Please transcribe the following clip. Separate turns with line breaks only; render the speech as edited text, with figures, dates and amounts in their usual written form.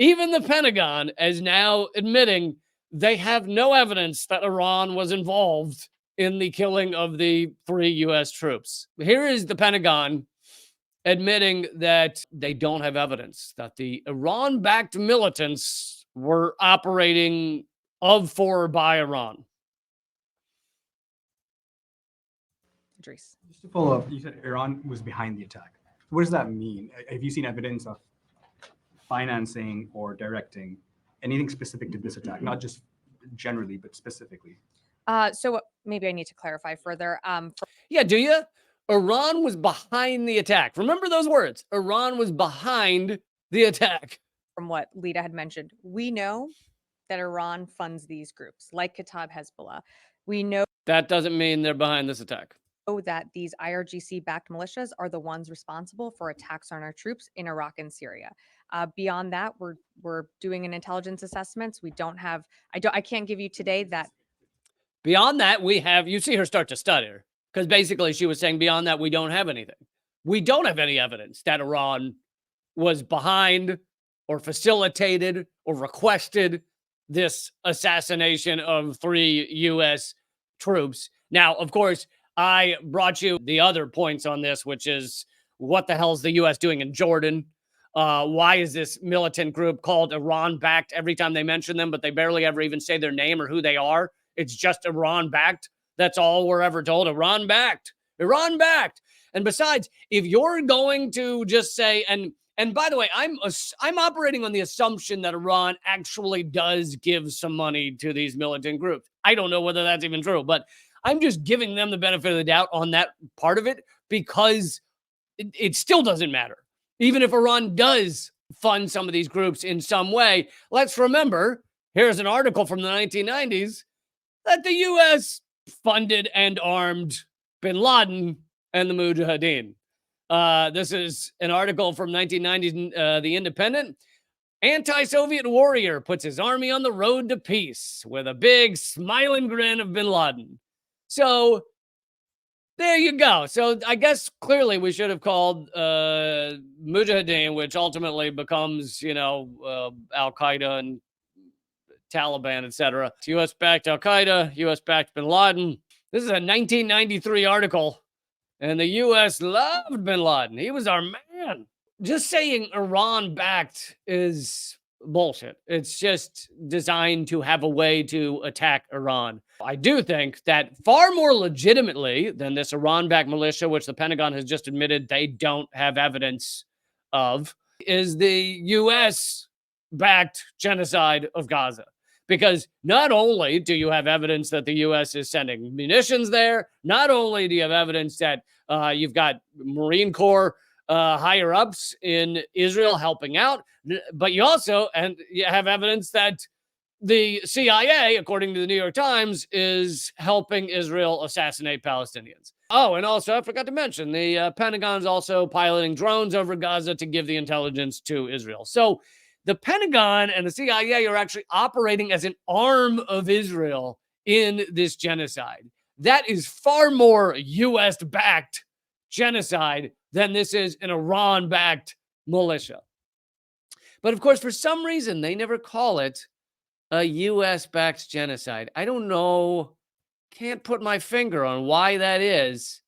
Even the Pentagon is now admitting they have no evidence that Iran was involved in the killing of the 3 U.S. troops. Here is the Pentagon admitting that they don't have evidence that the Iran-backed militants were operating of, for, or by Iran.
Idris.
Just to follow up, you said Iran was behind the attack. What does that mean? Have you seen evidence of financing or directing anything specific to this attack? Not just generally, but specifically.
So maybe I need to clarify further.
Yeah, do you? Iran was behind the attack. Remember those words. Iran was behind the attack.
From what Lita had mentioned, we know that Iran funds these groups like Kataib Hezbollah. We know
that doesn't mean they're behind this attack.
That these IRGC-backed militias are the ones responsible for attacks on our troops in Iraq and Syria. Beyond that, we're doing an intelligence assessments. We don't have. I can't give you today that.
Beyond that, we have. You see her start to stutter because basically she was saying beyond that we don't have anything. We don't have any evidence that Iran was behind or facilitated or requested this assassination of 3 U.S. troops. Now, of course, I brought you the other points on this, which is what the hell is the U.S. doing in Jordan? Why is this militant group called Iran-backed every time they mention them, but they barely ever even say their name or who they are? It's just Iran-backed. That's all we're ever told. Iran-backed. Iran-backed. And besides, if you're going to just say, and by the way, I'm operating on the assumption that Iran actually does give some money to these militant groups. I don't know whether that's even true, but I'm just giving them the benefit of the doubt on that part of it because it still doesn't matter. Even if Iran does fund some of these groups in some way, let's remember, here's an article from the 1990s that the U.S. funded and armed bin Laden and the Mujahideen. This is an article from 1990s, The Independent. Anti-Soviet warrior puts his army on the road to peace with a big smiling grin of bin Laden. So there you go. So I guess clearly we should have called Mujahideen, which ultimately becomes, Al-Qaeda and Taliban, etc. U.S.-backed Al-Qaeda, U.S.-backed bin Laden. This is a 1993 article, and the U.S. loved bin Laden. He was our man. Just saying Iran-backed is bullshit. It's just designed to have a way to attack Iran. I do think that far more legitimately than this Iran-backed militia, which the Pentagon has just admitted they don't have evidence of, is the U.S.-backed genocide of Gaza. Because not only do you have evidence that the U.S. is sending munitions there, not only do you have evidence that you've got Marine Corps higher ups in Israel helping out, but you also you have evidence that the CIA, according to the New York Times, is helping Israel assassinate Palestinians. Oh, and also I forgot to mention the Pentagon's also piloting drones over Gaza to give the intelligence to Israel. So the Pentagon and the CIA are actually operating as an arm of Israel in this genocide. That is far more U.S.-backed genocide than this is an Iran-backed militia. But of course, for some reason, they never call it a U.S.-backed genocide. I don't know, can't put my finger on why that is.